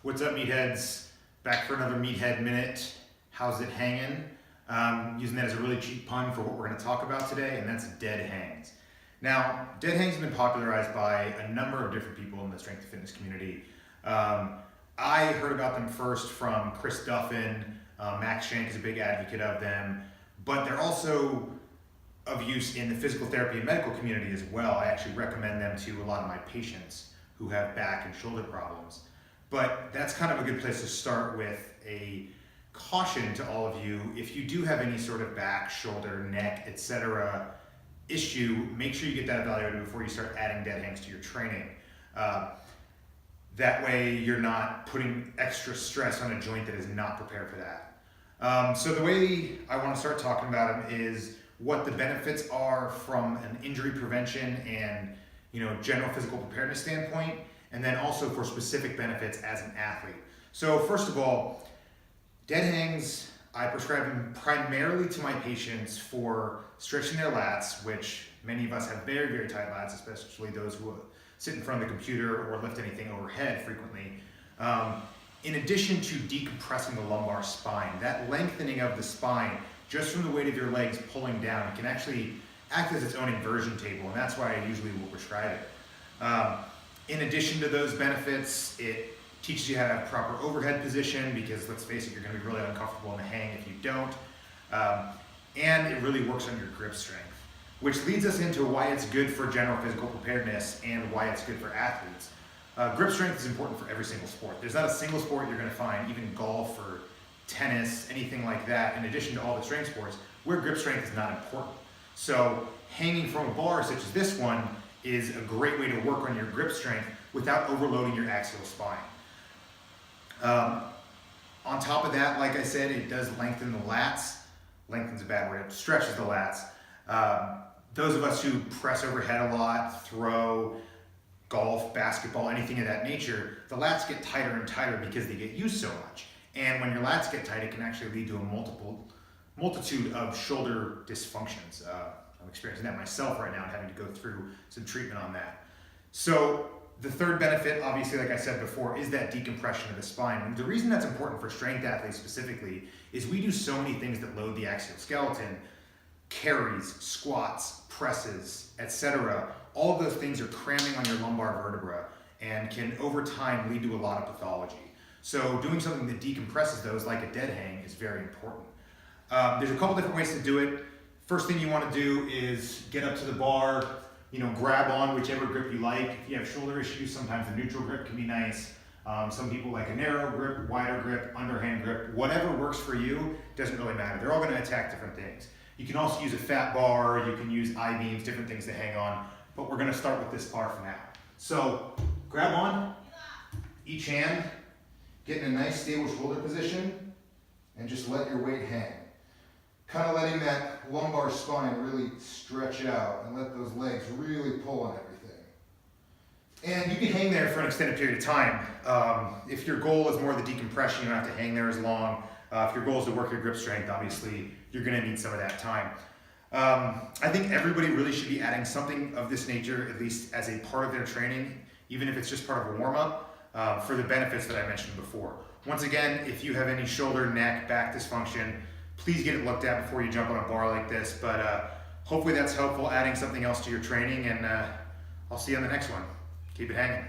What's up, meatheads? Back for another Meathead Minute. How's it hanging? Using that as a really cheap pun for what we're going to talk about today, and that's dead hangs. Now, dead hangs have been popularized by a number of different people in the strength and fitness community. I heard about them first from Chris Duffin. Max Shank is a big advocate of them, but they're also of use in the physical therapy and medical community as well. I actually recommend them to a lot of my patients who have back and shoulder problems. But that's kind of a good place to start with a caution to all of you. If you do have any sort of back, shoulder, neck, etc. issue, make sure you get that evaluated before you start adding dead hangs to your training. That way you're not putting extra stress on a joint that is not prepared for that. So the way I want to start talking about them is what the benefits are from an injury prevention and general physical preparedness standpoint, and then also for specific benefits as an athlete. So first of all, dead hangs, I prescribe them primarily to my patients for stretching their lats, which many of us have very, very tight lats, especially those who sit in front of the computer or lift anything overhead frequently. In addition to decompressing the lumbar spine, that lengthening of the spine just from the weight of your legs pulling down can actually act as its own inversion table, and that's why I usually will prescribe it. In addition to those benefits, it teaches you how to have proper overhead position, because let's face it, you're going to be really uncomfortable in the hang if you don't. And it really works on your grip strength, which leads us into why it's good for general physical preparedness and why it's good for athletes. Grip strength is important for every single sport. There's not a single sport you're going to find, even golf or tennis, anything like that, in addition to all the strength sports, where grip strength is not important. So hanging from a bar such as this one is a great way to work on your grip strength without overloading your axial spine. On top of that, like I said, it does lengthen the lats. Lengthen's a bad word, it stretches the lats. Those of us who press overhead a lot, throw, golf, basketball, anything of that nature, the lats get tighter and tighter because they get used so much. And when your lats get tight, it can actually lead to a multitude of shoulder dysfunctions. I'm experiencing that myself right now and having to go through some treatment on that. So the third benefit, obviously, like I said before, is that decompression of the spine. And the reason that's important for strength athletes specifically is we do so many things that load the axial skeleton: carries, squats, presses, etc. All of those things are cramming on your lumbar vertebra and can over time lead to a lot of pathology. So doing something that decompresses those, like a dead hang, is very important. There's a couple different ways to do it. First thing you want to do is get up to the bar, grab on whichever grip you like. If you have shoulder issues, sometimes a neutral grip can be nice. Some people like a narrow grip, wider grip, underhand grip. Whatever works for you, doesn't really matter. They're all going to attack different things. You can also use a fat bar, you can use I-beams, different things to hang on, but we're going to start with this bar for now. So grab on each hand, get in a nice stable shoulder position, and just let your weight hang. Kind of letting that lumbar spine really stretch out and let those legs really pull on everything. And you can hang there for an extended period of time. If your goal is more the decompression, you don't have to hang there as long. If your goal is to work your grip strength, obviously, you're going to need some of that time. I think everybody really should be adding something of this nature, at least as a part of their training, even if it's just part of a warm-up, for the benefits that I mentioned before. Once again, if you have any shoulder, neck, back dysfunction, please get it looked at before you jump on a bar like this. But hopefully that's helpful, adding something else to your training, and I'll see you on the next one. Keep it hanging.